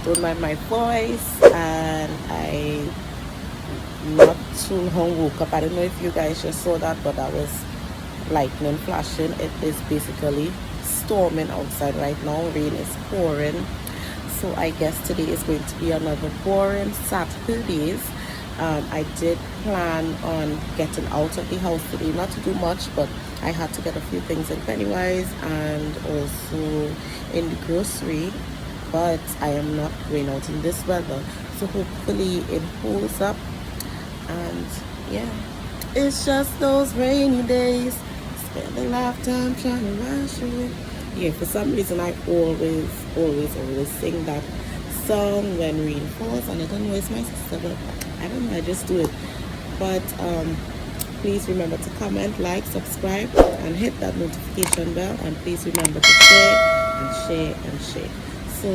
don't mind my voice, and I not too long woke up. I don't know if you guys just saw that, but that was lightning flashing. It is basically storming outside right now. Rain is pouring. So I guess today is going to be another boring Saturdays. I did plan on getting out of the house today, not to do much, but I had to get a few things in Pennywise and also in the grocery. But I am not going out in this weather, so hopefully it holds up. And yeah, it's just those rainy days, spend a lifetime trying to rush away. Yeah, for some reason I always sing that song when rain falls, and I don't know, it's my sister, but I don't know, I just do it. But please remember to comment, like, subscribe, and hit that notification bell, and please remember to share and share and share. So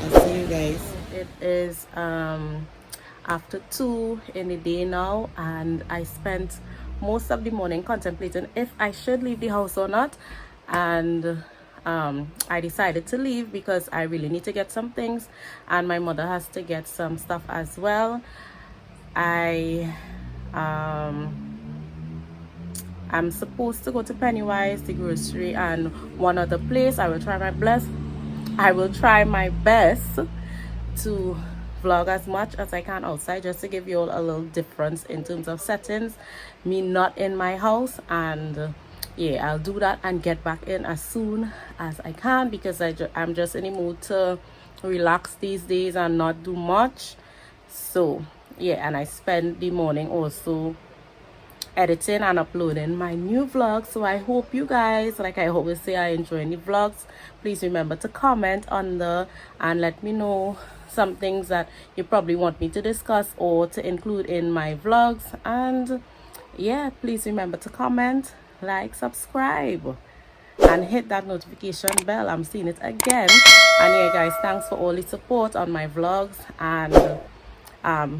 I'll see you guys. It is after 2 in the day now, and I spent most of the morning contemplating if I should leave the house or not, and I decided to leave because I really need to get some things, and my mother has to get some stuff as well. I'm supposed to go to Pennywise, the grocery, and one other place. I will try my best to vlog as much as I can outside, just to give you all a little difference in terms of settings, me not in my house. And yeah, I'll do that and get back in as soon as I can, because I'm just in the mood to relax these days and not do much. So yeah, and I spend the morning also editing and uploading my new vlog. So I hope you guys, like I always say, I enjoy the vlogs. Please remember to comment under and let me know some things that you probably want me to discuss or to include in my vlogs. And yeah, please remember to comment, like, subscribe, and hit that notification bell. I'm seeing it again. And yeah guys, thanks for all the support on my vlogs, and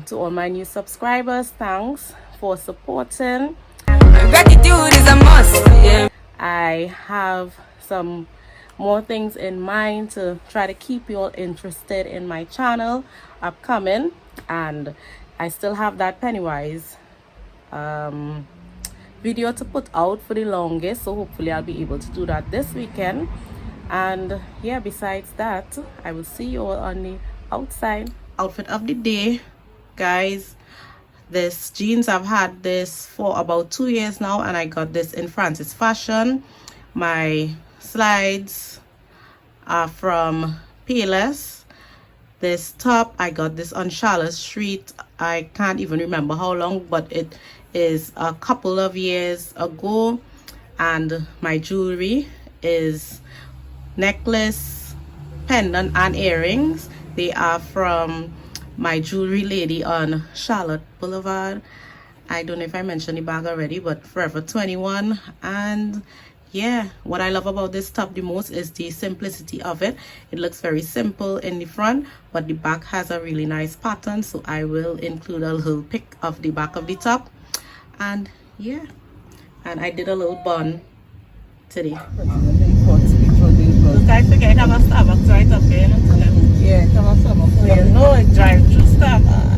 to all my new subscribers, thanks for supporting. Gratitude is a must. Yeah. I have some more things in mind to try to keep you all interested in my channel upcoming, and I still have that Pennywise video to put out for the longest, so hopefully I'll be able to do that this weekend. And yeah, besides that, I will see you all on the outside. Outfit of the day, guys. This jeans, I've had this for about 2 years now, and I got this in Francis Fashion. My slides are from Payless. This top, I got this on Charlotte Street. I can't even remember how long, but it is a couple of years ago. And my jewelry is necklace, pendant, and earrings. They are from my jewelry lady on Charlotte Boulevard. I don't know if I mentioned the bag already, but Forever 21. And yeah, what I love about this top the most is the simplicity of it. It looks very simple in the front, but the back has a really nice pattern, so I will include a little pic of the back of the top. And yeah, and I did a little bun today. Look, I forget I have a Starbucks right up here. Yeah, I have a Starbucks. You know, I drive through Starbucks.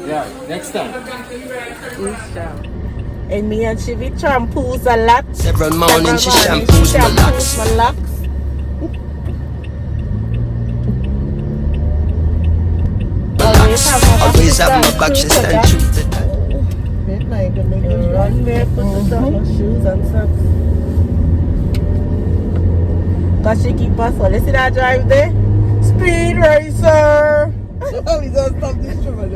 Yeah, next time. And me and she shampoos a lot. Several mornings she shampoos my locks. Always have my back, she stand true to that. Run barefoot to her shoes and socks. Cause she keep us on. You see that drive there? Speed racer! Oh, we gonna stop this trouble.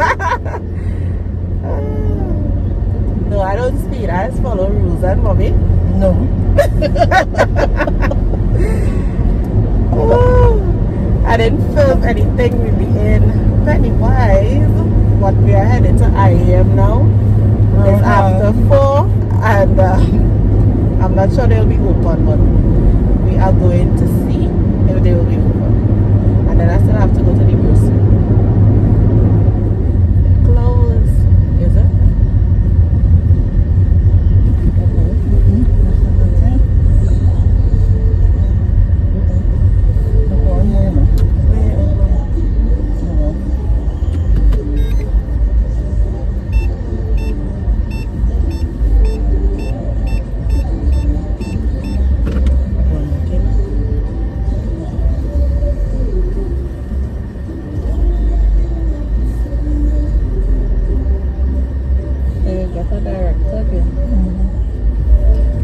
No, I don't speed. I just follow rules and mommy. No. I didn't film anything really in Pennywise, but we are headed to IAM now. It's after 4 and I'm not sure they'll be open, but we are going to see if they will be open. And then I still have to go to the grocery. Close. Is it?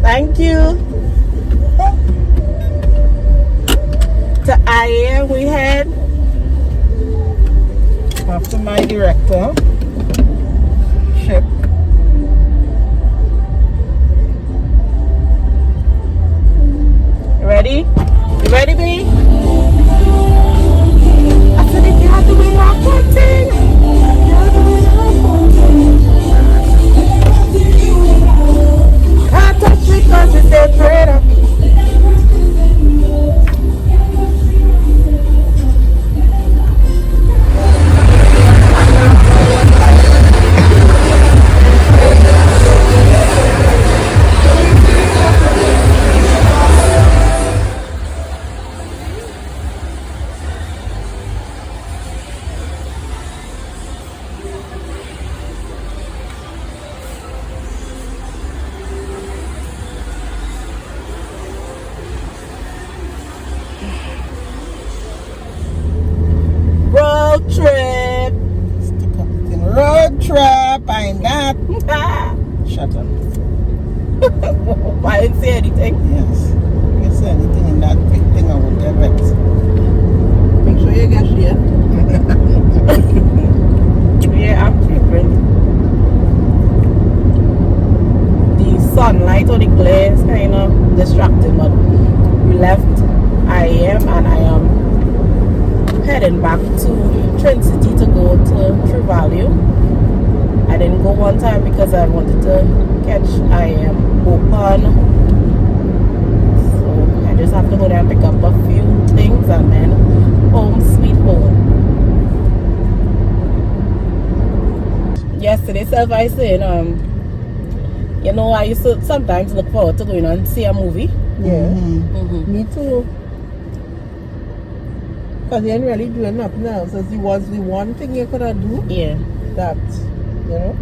Thank you. To IAM we head. After my director. Ship. You ready? You ready, B? I said if you have to wait off one thing. Can't touch me cause it's a traitor. Road trip. Stick up in road trip. I'm that. Shut up. I didn't say anything. Yes. If you say anything in that big thing, I will get vexed. Make sure you get here. Yeah, I'm tripping. The sunlight or the glare is kind of distracting, but we left IAM and I am heading back to Trinidad to go to True Value. I didn't go one time because I wanted to catch IAM open. So I just have to go there and pick up a few things and then home sweet home. Yesterday, self I said, you know, I used to sometimes look forward to going and see a movie. Yeah. Mm-hmm. Me too. Because you ain't really doing nothing else. As it was the one thing you could have do. Yeah. That, you know.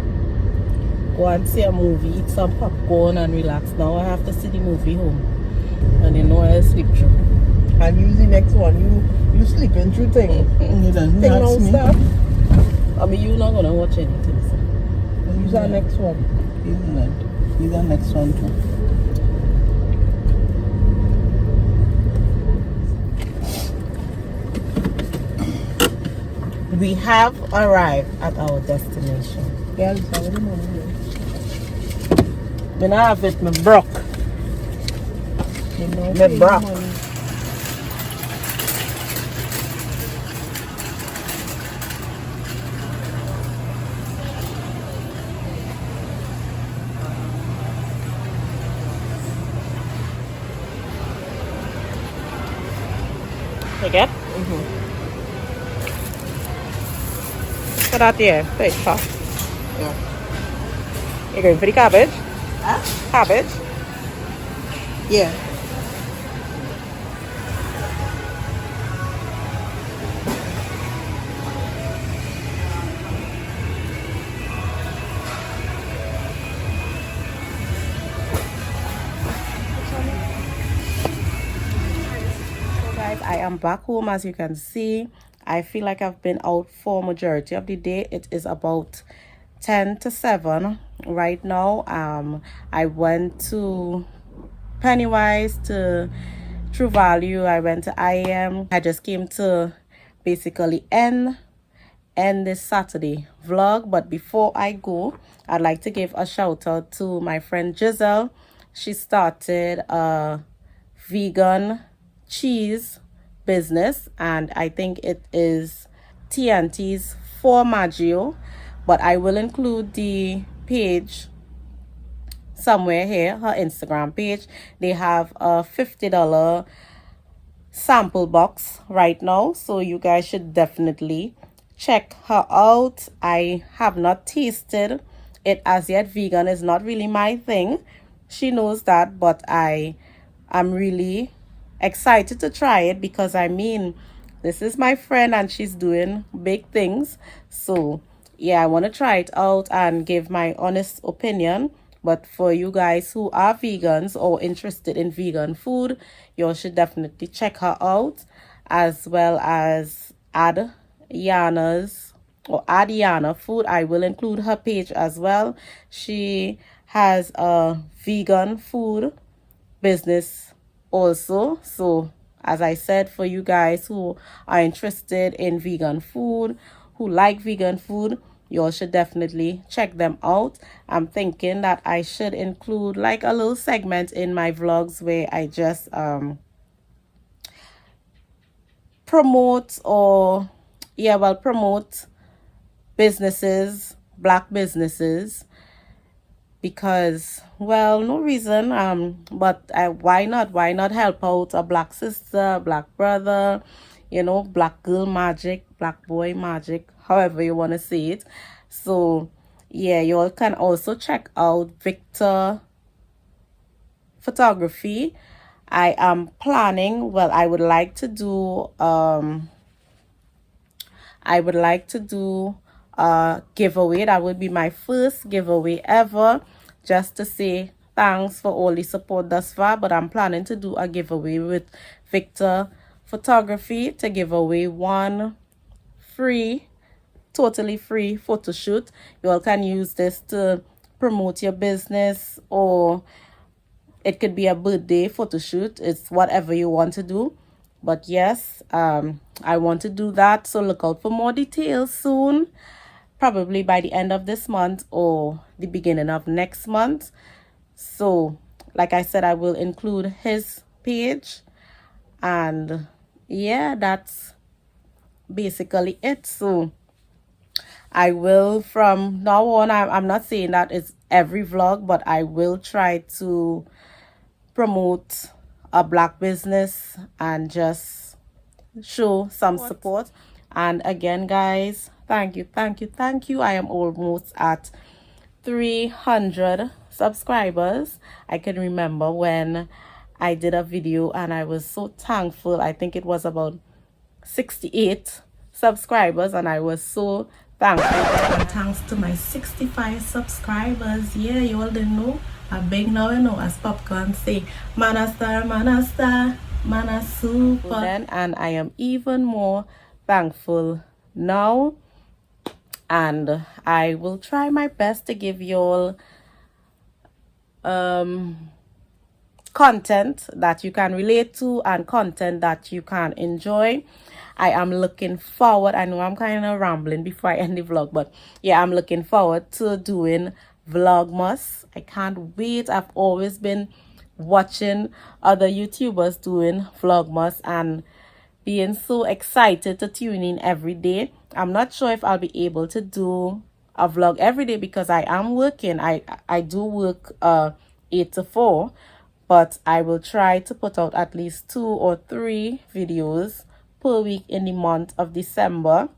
Go and see a movie, eat some popcorn and relax. Now I have to see the movie home. And you know I'll sleep through. And use the next one. You sleeping through things. You don't Thing ask now me. stuff. I mean, you're not going to watch anything. So. Use our next one. Use our next one too. We have arrived at our destination. Girls, how the money here? When I have it, me broke. You know, Me pay the broke. money. You get? Put that there. Take top. Yeah. You're going for the cabbage? Huh? Cabbage? Yeah. I am back home. As you can see, I feel like I've been out for majority of the day. It is about 10 to 7 right now. I went to Pennywise, to True Value. I went to IAM. I just came to basically end end this Saturday vlog. But before I go, I'd like to give a shout out to my friend Giselle. She started a vegan cheese business, and I think it is TNT's for Maggio, but I will include the page somewhere here, her Instagram page. They have a $50 sample box right now, so you guys should definitely check her out. I have not tasted it as yet. Vegan is not really my thing, she knows that, but I am really excited to try it because I mean, this is my friend and she's doing big things. So yeah, I want to try it out and give my honest opinion. But for you guys who are vegans or interested in vegan food, you should definitely check her out, as well as add Yana food. I will include her page as well. She has a vegan food business also. So as I said, for you guys who are interested in vegan food, who like vegan food, you all should definitely check them out. I'm thinking that I should include like a little segment in my vlogs where I just promote businesses, black businesses, because, well, no reason, but why not help out a black sister, black brother, you know, black girl magic, black boy magic, however you want to say it. So yeah, you all can also check out Victor Photography. I am planning, well, I would like to do a giveaway. That would be my first giveaway ever, just to say thanks for all the support thus far. But I'm planning to do a giveaway with Victor Photography to give away one totally free photo shoot. You all can use this to promote your business, or it could be a birthday photo shoot. It's whatever you want to do. But yes, I want to do that, so look out for more details soon, probably by the end of this month or the beginning of next month. So like I said, I will include his page, and yeah, that's basically it. So I will, from now on, I'm not saying that it's every vlog, but I will try to promote a black business and just show some support. And again, guys, thank you. I am almost at 300 subscribers. I can remember when I did a video and I was so thankful. I think it was about 68 subscribers, and I was so thankful. And thanks to my 65 subscribers. Yeah, you all didn't know. I big now, you know, as Popcorn say, man a star, man a super. And I am even more thankful now, and I will try my best to give you all content that you can relate to and content that you can enjoy. I am looking forward, I know I'm kind of rambling before I end the vlog, but yeah, I'm looking forward to doing Vlogmas. I can't wait. I've always been watching other YouTubers doing Vlogmas and being so excited to tune in every day. I'm not sure if I'll be able to do a vlog every day because I am working. I do work 8 to 4, but I will try to put out at least 2 or 3 videos per week in the month of December.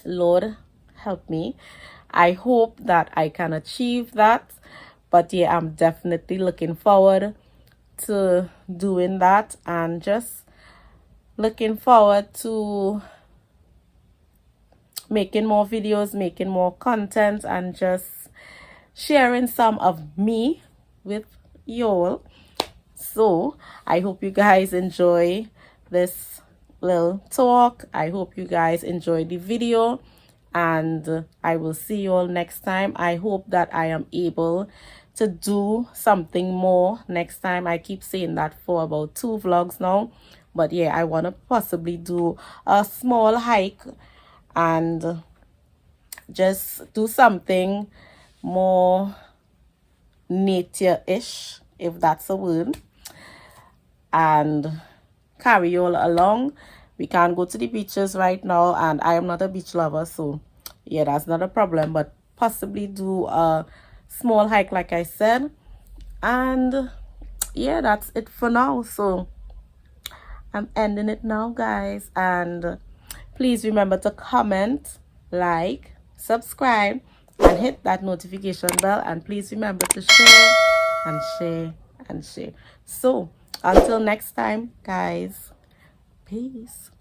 Lord help me. I hope that I can achieve that. But yeah, I'm definitely looking forward to doing that, and just looking forward to making more videos, making more content, and just sharing some of me with y'all. So I hope you guys enjoy this little talk. I hope you guys enjoy the video, and I will see you all next time. I hope that I am able to do something more next time. I keep saying that for about 2 vlogs now, but yeah, I want to possibly do a small hike and just do something more nature-ish, if that's a word, and carry you all along. We can't go to the beaches right now, and I am not a beach lover, so yeah, that's not a problem, but possibly do a small hike like I said. And yeah, that's it for now. So I'm ending it now, guys, and please remember to comment, like, subscribe, and hit that notification bell, and please remember to share and share and share. So until next time, guys, peace.